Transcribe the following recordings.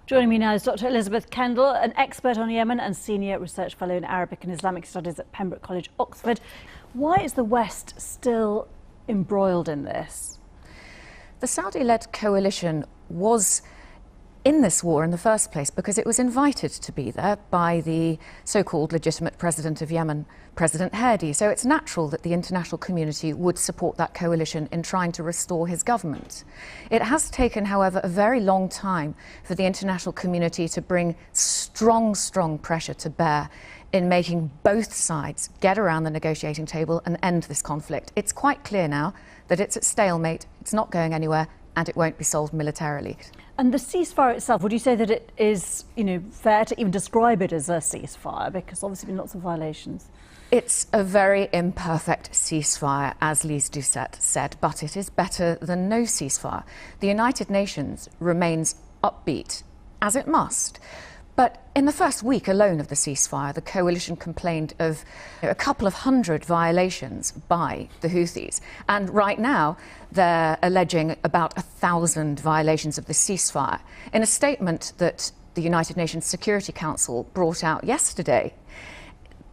Joining me now is Dr. Elisabeth Kendall, an expert on Yemen and senior research fellow in Arabic and Islamic studies at Pembroke College, Oxford. Why is the West still embroiled in this? The Saudi-led coalition was in this war in the first place because it was invited to be there by the so-called legitimate president of Yemen, President Hadi. So it's natural that the international community would support that coalition in trying to restore his government. It has taken, however, a very long time for the international community to bring strong pressure to bear in making both sides get around the negotiating table and end this conflict. It's quite clear now that it's at stalemate, it's not going anywhere, and it won't be solved militarily. And the ceasefire itself, would you say that it is, fair to even describe it as a ceasefire? Because obviously been lots of violations. It's a very imperfect ceasefire, as Lise Doucet said, but it is better than no ceasefire. The United Nations remains upbeat, as it must. But in the first week alone of the ceasefire, the coalition complained of a couple of hundred violations by the Houthis. And right now, they're alleging about 1,000 violations of the ceasefire. In a statement that the United Nations Security Council brought out yesterday,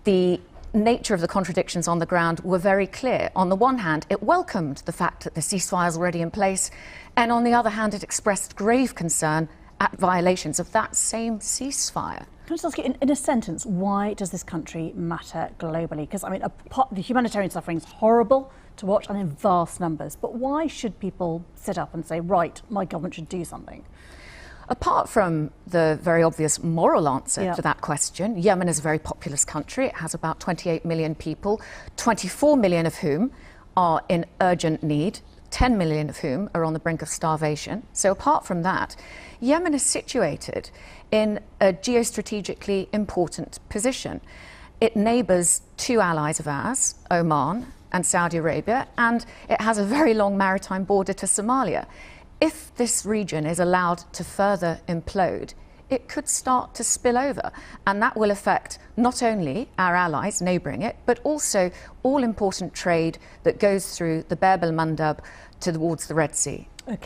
the nature of the contradictions on the ground were very clear. On the one hand, it welcomed the fact that the ceasefire is already in place, and on the other hand, it expressed grave concern at violations of that same ceasefire. Can I just ask you, in a sentence, why does this country matter globally? Because, the humanitarian suffering is horrible to watch and in vast numbers, but why should people sit up and say, right, my government should do something? Apart from the very obvious moral answer to that question, Yemen is a very populous country. It has about 28 million people, 24 million of whom are in urgent need, 10 million of whom are on the brink of starvation. So apart from that, Yemen is situated in a geostrategically important position. It neighbours two allies of ours, Oman and Saudi Arabia, and it has a very long maritime border to Somalia. If this region is allowed to further implode, it could start to spill over, and that will affect not only our allies neighbouring it, but also all important trade that goes through the Bab el-Mandab towards the Red Sea.